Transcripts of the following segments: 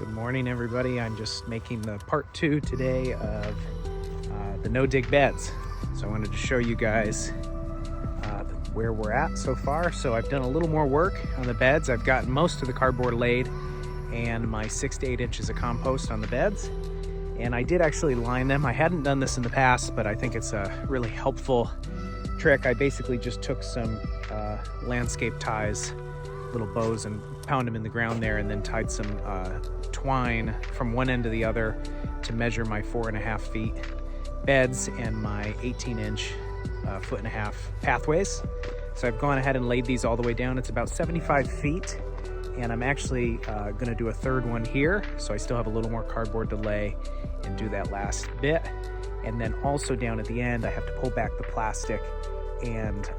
Good morning, everybody. I'm just making the part 2 today of the no-dig beds. So I wanted to show you guys where we're at so far. So I've done a little more work on the beds. I've gotten most of the cardboard laid and my 6 to 8 inches of compost on the beds. And I did actually line them. I hadn't done this in the past, but I think it's a really helpful trick. I basically just took some landscape ties, little bows, and pound them in the ground there, and then tied some twine from one end to the other to measure my 4.5 feet beds and my 18-inch 1.5 foot pathways. So I've gone ahead and laid these all the way down. It's about 75 feet, and I'm actually gonna do a third one here, so I still have a little more cardboard to lay and do that last bit. And then also down at the end, I have to pull back the plastic and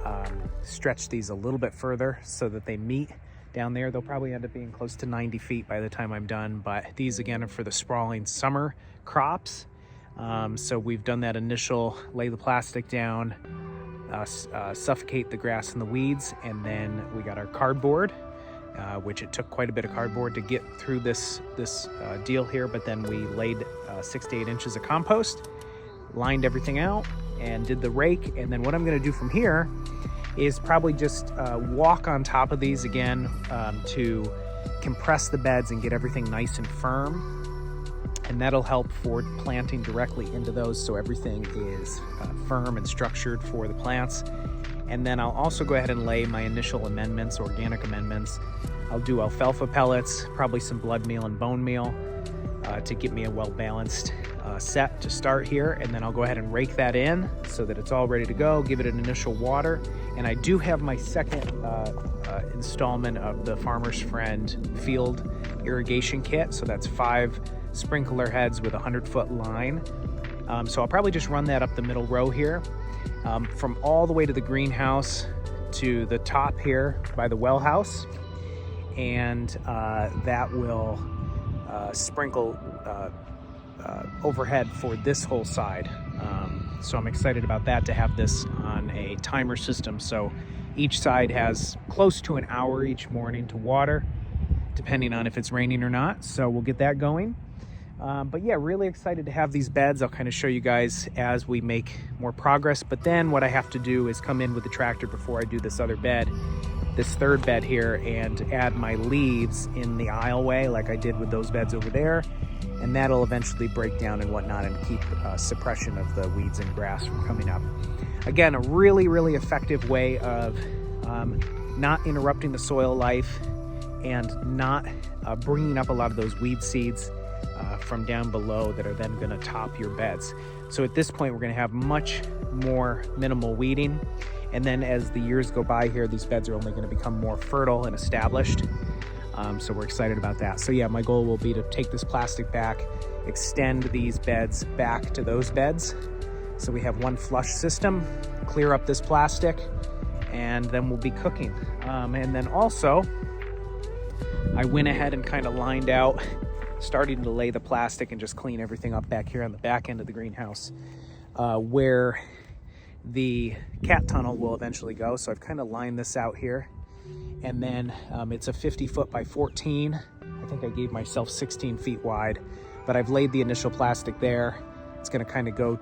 stretch these a little bit further so that they meet down there. They'll probably end up being close to 90 feet by the time I'm done, but these again are for the sprawling summer crops. So we've done that initial lay the plastic down, suffocate the grass and the weeds, and then we got our cardboard, which it took quite a bit of cardboard to get through this deal here, but then we laid 6 to 8 inches of compost, lined everything out, and did the rake. And then what I'm going to do from here is probably just walk on top of these again to compress the beds and get everything nice and firm, and that'll help for planting directly into those, so everything is firm and structured for the plants. And then I'll also go ahead and lay my initial amendments, organic amendments. I'll do alfalfa pellets, probably some blood meal and bone meal to get me a well-balanced set to start here. And then I'll go ahead and rake that in so that it's all ready to go, give it an initial water. And I do have my second installment of the Farmer's Friend field irrigation kit. So that's 5 sprinkler heads with a 100-foot line. So I'll probably just run that up the middle row here. From all the way to the greenhouse to the top here by the well house, and that will sprinkle overhead for this whole side. So I'm excited about that, to have this on a timer system, so each side has close to an hour each morning to water, depending on if it's raining or not. So we'll get that going. But yeah, really excited to have these beds. I'll kind of show you guys as we make more progress. But then what I have to do is come in with the tractor before I do this other bed, this third bed here, and add my leaves in the aisleway like I did with those beds over there. And that'll eventually break down and whatnot and keep suppression of the weeds and grass from coming up. Again, a really, really effective way of not interrupting the soil life and not bringing up a lot of those weed seeds from down below that are then going to top your beds. So at this point, we're going to have much more minimal weeding. And then as the years go by here, these beds are only going to become more fertile and established. So we're excited about that. So yeah, my goal will be to take this plastic back, extend these beds back to those beds, so we have one flush system, clear up this plastic, and then we'll be cooking. And then also, I went ahead and kind of lined out, starting to lay the plastic and just clean everything up back here on the back end of the greenhouse, where the cat tunnel will eventually go. So I've kind of lined this out here, and then it's a 50 foot by 14. I think I gave myself 16 feet wide, but I've laid the initial plastic there. It's going to kind of go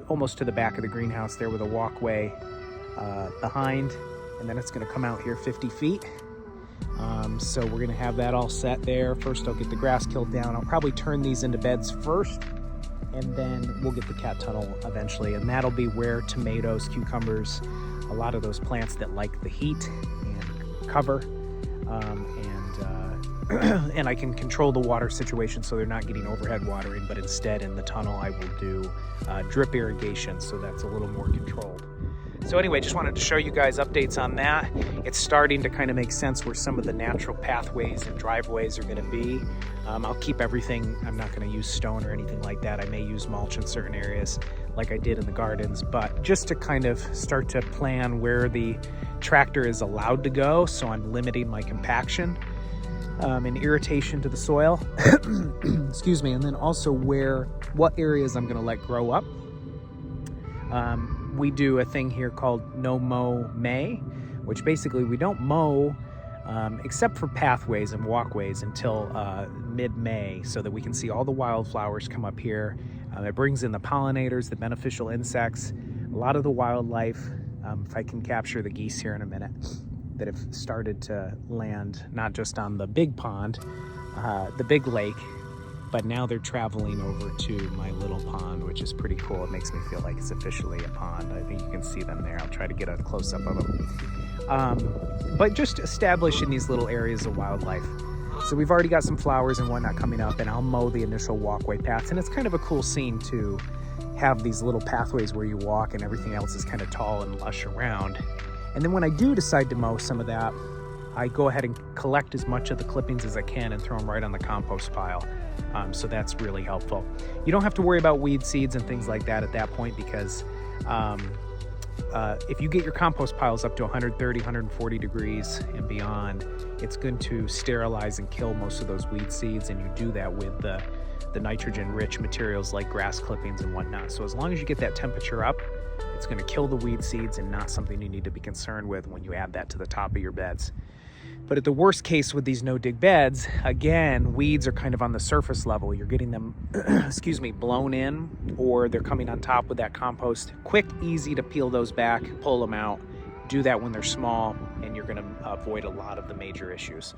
almost to the back of the greenhouse there with a walkway behind, and then it's going to come out here 50 feet. So we're going to have that all set there. First, I'll get the grass killed down. I'll probably turn these into beds first, and then we'll get the cat tunnel eventually. And that'll be where tomatoes, cucumbers, a lot of those plants that like the heat and cover, and I can control the water situation so they're not getting overhead watering, but instead in the tunnel I will do drip irrigation, so that's a little more controlled. So anyway, just wanted to show you guys updates on that. It's starting to kind of make sense where some of the natural pathways and driveways are going to be. I'll keep everything. I'm not going to use stone or anything like that. I may use mulch in certain areas like I did in the gardens, but just to kind of start to plan where the tractor is allowed to go, so I'm limiting my compaction and irritation to the soil. Excuse me. And then also what areas I'm going to let grow up. We do a thing here called no mow May, which basically we don't mow except for pathways and walkways until mid-May so that we can see all the wildflowers come up here. It brings in the pollinators, the beneficial insects, a lot of the wildlife. If I can capture the geese here in a minute, that have started to land not just on the big pond, the big lake, but now they're traveling over to my little pond, which is pretty cool. It makes me feel like it's officially a pond. I think you can see them there. I'll try to get a close-up of them. But just establishing these little areas of wildlife. So we've already got some flowers and whatnot coming up, and I'll mow the initial walkway paths. And it's kind of a cool scene to have these little pathways where you walk and everything else is kind of tall and lush around. And then when I do decide to mow some of that, I go ahead and collect as much of the clippings as I can and throw them right on the compost pile. So that's really helpful. You don't have to worry about weed seeds and things like that at that point, because if you get your compost piles up to 130, 140 degrees and beyond, it's going to sterilize and kill most of those weed seeds, and you do that with the nitrogen-rich materials like grass clippings and whatnot. So as long as you get that temperature up, it's going to kill the weed seeds and not something you need to be concerned with when you add that to the top of your beds. But at the worst case with these no-dig beds, again, weeds are kind of on the surface level. You're getting them, blown in, or they're coming on top with that compost. Quick, easy to peel those back, pull them out. Do that when they're small, and you're going to avoid a lot of the major issues.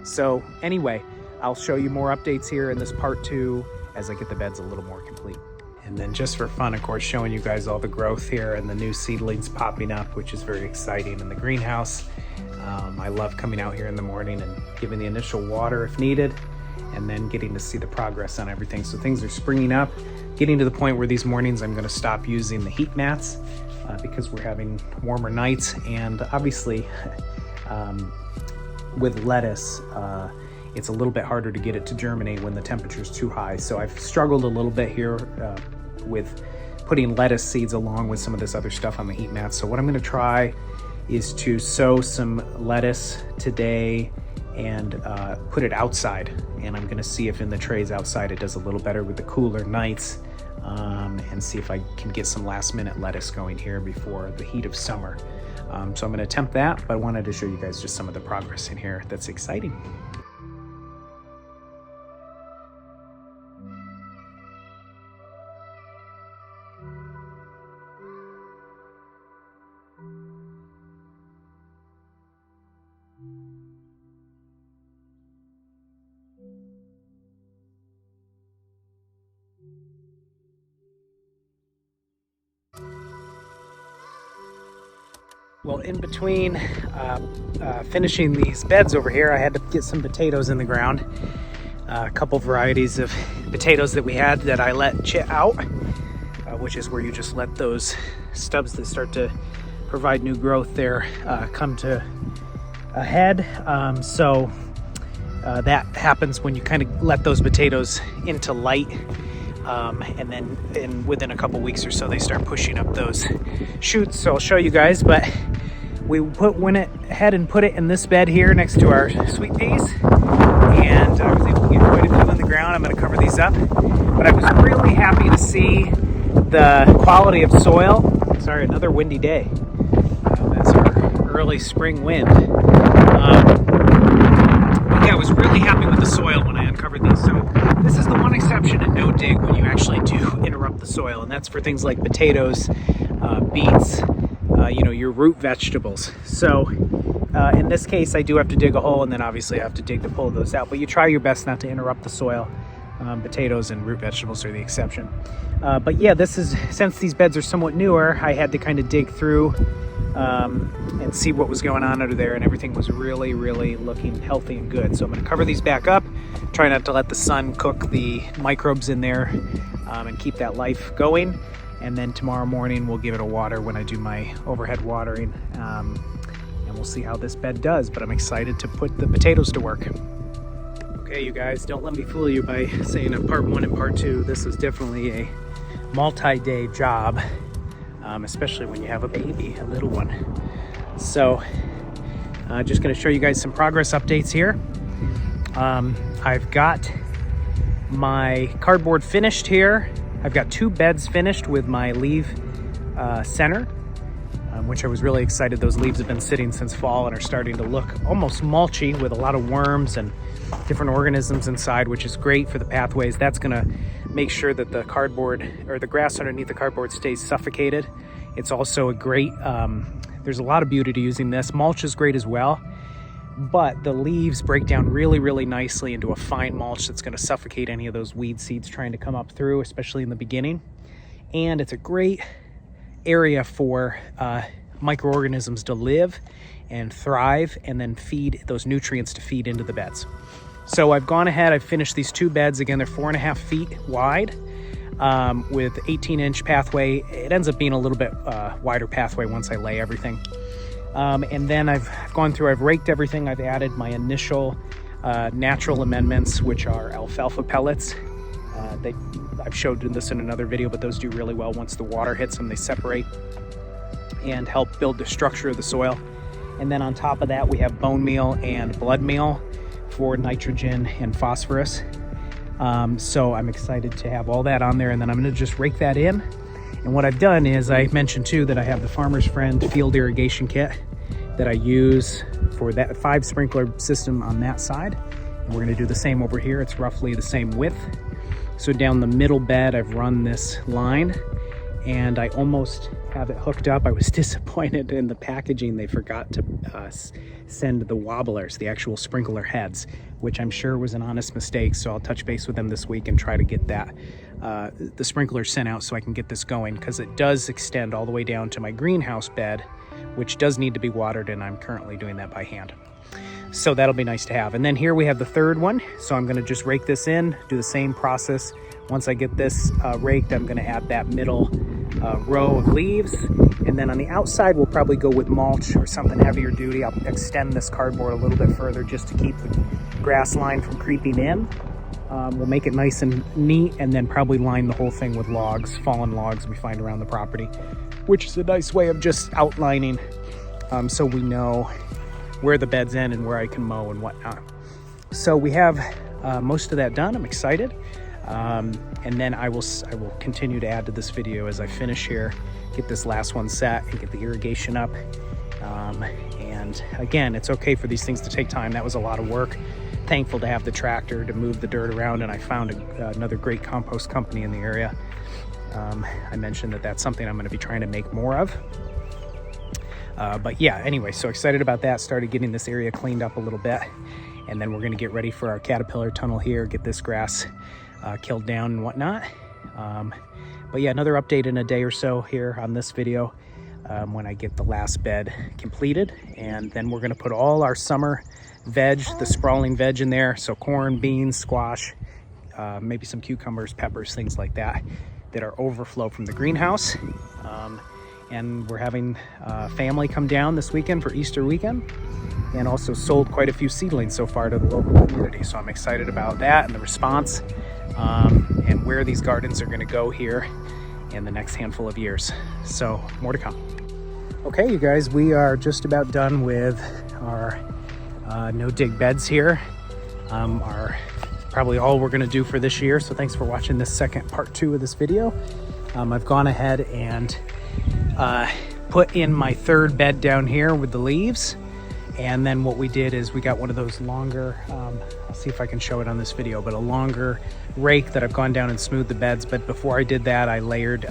So anyway, I'll show you more updates here in this part 2 as I get the beds a little more complete. And then just for fun, of course, showing you guys all the growth here and the new seedlings popping up, which is very exciting in the greenhouse. I love coming out here in the morning and giving the initial water if needed, and then getting to see the progress on everything. So things are springing up, getting to the point where these mornings I'm going to stop using the heat mats because we're having warmer nights. And obviously with lettuce, it's a little bit harder to get it to germinate when the temperature's too high. So I've struggled a little bit here with putting lettuce seeds along with some of this other stuff on the heat mats. So what I'm going to try is to sow some lettuce today and put it outside. And I'm going to see if in the trays outside it does a little better with the cooler nights, and see if I can get some last minute lettuce going here before the heat of summer. So I'm going to attempt that, but I wanted to show you guys just some of the progress in here that's exciting. Well, in between finishing these beds over here, I had to get some potatoes in the ground. A couple varieties of potatoes that we had that I let chit out, which is where you just let those stubs that start to provide new growth there come to a head. So that happens when you kind of let those potatoes into light. And then within a couple weeks or so, they start pushing up those shoots. So I'll show you guys, but we went ahead and put it in this bed here next to our sweet peas, and I was able to get quite a few in the ground. I'm going to cover these up, but I was really happy to see the quality of soil. Sorry, another windy day. That's our early spring wind. Yeah, I was really happy with the soil when I uncovered these. So this is the one exception in no dig when you actually do interrupt the soil, and that's for things like potatoes, beets, your root vegetables. So in this case, I do have to dig a hole, and then obviously I have to dig to pull those out. But you try your best not to interrupt the soil. Potatoes and root vegetables are the exception. But yeah, this is, since these beds are somewhat newer, I had to kind of dig through and see what was going on under there, and everything was really, really looking healthy and good. So I'm going to cover these back up, try not to let the sun cook the microbes in there, and keep that life going. And then tomorrow morning we'll give it a water when I do my overhead watering, and we'll see how this bed does. But I'm excited to put the potatoes to work. Okay, you guys, don't let me fool you by saying a part 1 and part 2. This is definitely a multi-day job, especially when you have a baby, a little one. So just going to show you guys some progress updates here. I've got my cardboard finished here. I've got 2 beds finished with my leaf center, which I was really excited. Those leaves have been sitting since fall and are starting to look almost mulchy with a lot of worms and different organisms inside, which is great for the pathways. That's gonna make sure that the cardboard or the grass underneath the cardboard stays suffocated. It's also a great, there's a lot of beauty to using this. Mulch is great as well, but the leaves break down really, really nicely into a fine mulch that's gonna suffocate any of those weed seeds trying to come up through, especially in the beginning. And it's a great area for microorganisms to live and thrive, and then feed those nutrients to feed into the beds. So I've gone ahead, I've finished these 2 beds. Again, they're 4.5 feet wide with 18-inch pathway. It ends up being a little bit wider pathway once I lay everything. And then I've gone through, I've raked everything. I've added my initial natural amendments, which are alfalfa pellets. I've showed this in another video, but those do really well. Once the water hits them, they separate and help build the structure of the soil. And then on top of that, we have bone meal and blood meal for nitrogen and phosphorus. So I'm excited to have all that on there, and then I'm gonna just rake that in. And what I've done is, I mentioned too that I have the Farmer's Friend field irrigation kit that I use for that 5 sprinkler system on that side. And we're gonna do the same over here. It's roughly the same width. So down the middle bed, I've run this line, and I almost have it hooked up. I was disappointed in the packaging. They forgot to send the wobblers, the actual sprinkler heads, which I'm sure was an honest mistake. So I'll touch base with them this week and try to get that, the sprinkler sent out so I can get this going, because it does extend all the way down to my greenhouse bed, which does need to be watered, and I'm currently doing that by hand. So that'll be nice to have. And then here we have the 3rd one. So I'm gonna just rake this in, do the same process. Once I get this raked, I'm gonna add that middle row of leaves. And then on the outside, we'll probably go with mulch or something heavier duty. I'll extend this cardboard a little bit further just to keep the grass line from creeping in. We'll make it nice and neat, and then probably line the whole thing with logs, fallen logs we find around the property, which is a nice way of just outlining so we know where the bed's end and where I can mow and whatnot. So we have most of that done. I'm excited. And then I will continue to add to this video as I finish here, get this last one set and get the irrigation up. And again, it's okay for these things to take time. That was a lot of work. Thankful to have the tractor to move the dirt around, and I found another great compost company in the area. I mentioned that that's something I'm going to be trying to make more of. But yeah, anyway, so excited about that. Started getting this area cleaned up a little bit, and then we're going to get ready for our caterpillar tunnel here, get this grass killed down and whatnot. But yeah, another update in a day or so here on this video when I get the last bed completed. And then we're going to put all our summer veg, the sprawling veg in there. So corn, beans, squash, maybe some cucumbers, peppers, things like that are overflow from the greenhouse. And we're having family come down this weekend for Easter weekend, and also sold quite a few seedlings so far to the local community. So I'm excited about that and the response, and where these gardens are going to go here in the next handful of years. So more to come. Okay, you guys, we are just about done with our no-dig beds here. Are probably all we're going to do for this year. So thanks for watching this second part 2 of this video. I've gone ahead and put in my 3rd bed down here with the leaves. And then what we did is we got one of those longer, I'll see if I can show it on this video, but a longer rake that I've gone down and smoothed the beds. But before I did that, I layered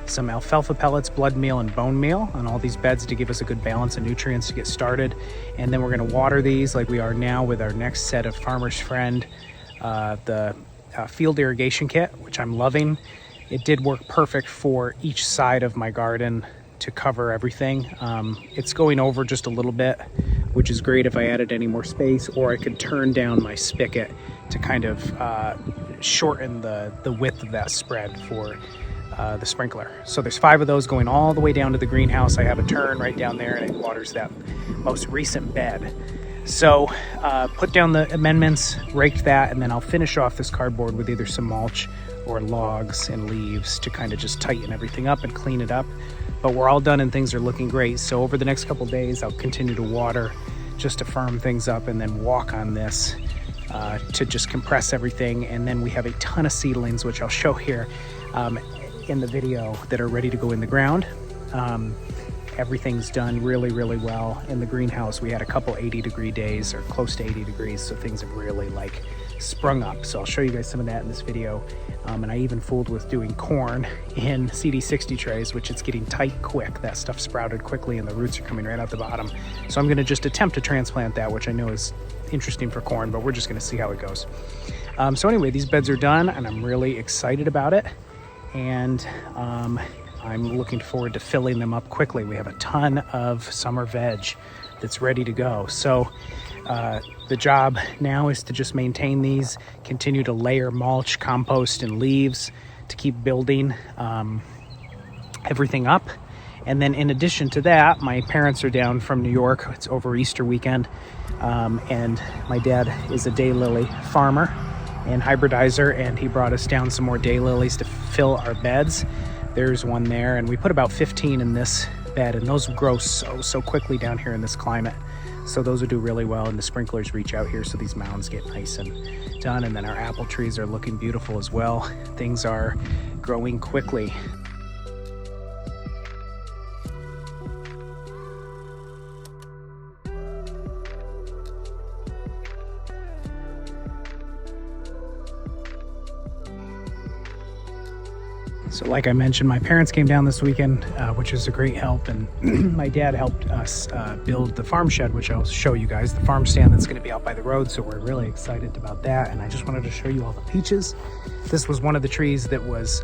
some alfalfa pellets, blood meal, and bone meal on all these beds to give us a good balance of nutrients to get started. And then we're gonna water these like we are now with our next set of Farmer's Friend, the field irrigation kit, which I'm loving. It did work perfect for each side of my garden to cover everything. It's going over just a little bit, which is great if I added any more space, or I could turn down my spigot to kind of shorten the width of that spread for the sprinkler. So there's 5 of those going all the way down to the greenhouse. I have a turn right down there, and it waters that most recent bed. So put down the amendments, raked that, and then I'll finish off this cardboard with either some mulch or logs and leaves to kind of just tighten everything up and clean it up. But we're all done and things are looking great. So over the next couple days, I'll continue to water just to firm things up, and then walk on this to just compress everything. And then we have a ton of seedlings, which I'll show here in the video, that are ready to go in the ground. Everything's done really, really well. In the greenhouse, we had a couple 80-degree days, or close to 80 degrees, so things have really like sprung up. So I'll show you guys some of that in this video. And I even fooled with doing corn in CD60 trays, which it's getting tight quick. That stuff sprouted quickly and the roots are coming right out the bottom. So I'm gonna just attempt to transplant that, which I know is interesting for corn, but we're just gonna see how it goes. So anyway, these beds are done and I'm really excited about it. And I'm looking forward to filling them up quickly. We have a ton of summer veg that's ready to go. So the job now is to just maintain these, continue to layer mulch, compost, and leaves to keep building everything up. And then in addition to that, my parents are down from New York. It's over Easter weekend. And my dad is a daylily farmer and hybridizer, and he brought us down some more daylilies to fill our beds. There's one there, and we put about 15 in this bed, and those grow so quickly down here in this climate. So those will do really well, and the sprinklers reach out here so these mounds get nice and done. And then our apple trees are looking beautiful as well. Things are growing quickly. So like I mentioned, my parents came down this weekend, which is a great help, and my dad helped us build the farm shed, which I'll show you guys, the farm stand that's going to be out by the road, so we're really excited about that. And I just wanted to show you all the peaches. This was one of the trees that was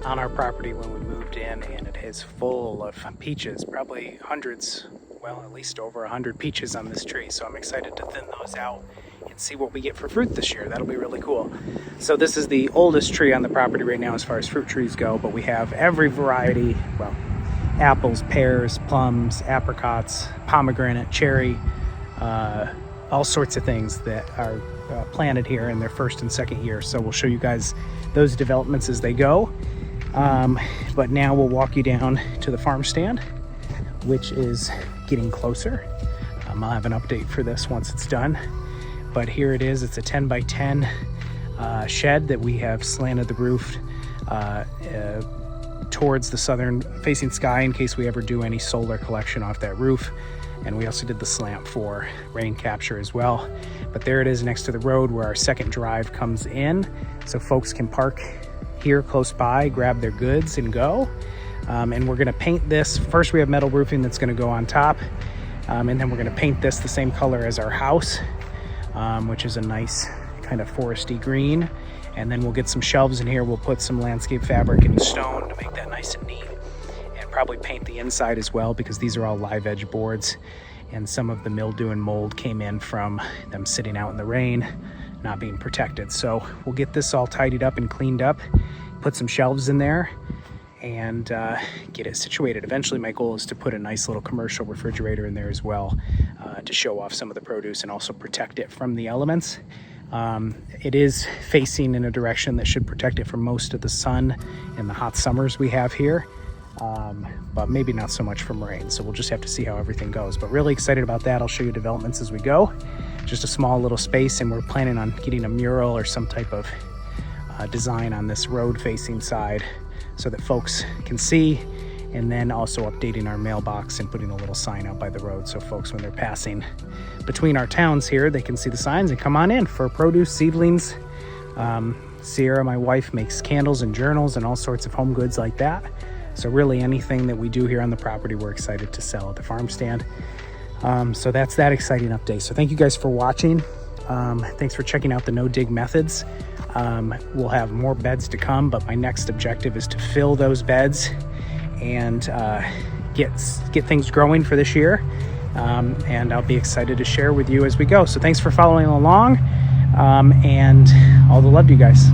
on our property when we moved in, and it is full of peaches, probably hundreds, well, at least over 100 peaches on this tree. So I'm excited to thin those out and see what we get for fruit this year. That'll be really cool. So this is the oldest tree on the property right now as far as fruit trees go, but we have every variety, well, apples, pears, plums, apricots, pomegranate, cherry, all sorts of things that are planted here in their first and second year. So we'll show you guys those developments as they go. But now we'll walk you down to the farm stand, which is getting closer. I'll have an update for this once it's done. But here it is. It's a 10 by 10 shed that we have slanted the roof towards the southern facing sky in case we ever do any solar collection off that roof. And we also did the slant for rain capture as well. But there it is next to the road where our second drive comes in. So folks can park here close by, grab their goods and go. And we're gonna paint this. First we have metal roofing that's gonna go on top. And then we're gonna paint this the same color as our house, which is a nice kind of foresty green. And then we'll get some shelves in here. We'll put some landscape fabric and stone to make that nice and neat. And probably paint the inside as well, because these are all live edge boards. And some of the mildew and mold came in from them sitting out in the rain, not being protected. So we'll get this all tidied up and cleaned up, put some shelves in there, and get it situated. Eventually my goal is to put a nice little commercial refrigerator in there as well, to show off some of the produce and also protect it from the elements. It is facing in a direction that should protect it from most of the sun and the hot summers we have here, but maybe not so much from rain. So we'll just have to see how everything goes, but really excited about that. I'll show you developments as we go. Just a small little space, and we're planning on getting a mural or some type of design on this road facing side so that folks can see, and then also updating our mailbox and putting a little sign out by the road so folks, when they're passing between our towns here, they can see the signs and come on in for produce, seedlings. Sierra, my wife, makes candles and journals and all sorts of home goods like that. So really anything that we do here on the property, we're excited to sell at the farm stand. So that's that exciting update. So thank you guys for watching. Thanks for checking out the no-dig methods. We'll have more beds to come, but my next objective is to fill those beds and get things growing for this year. And I'll be excited to share with you as we go. So thanks for following along, and all the love to you guys.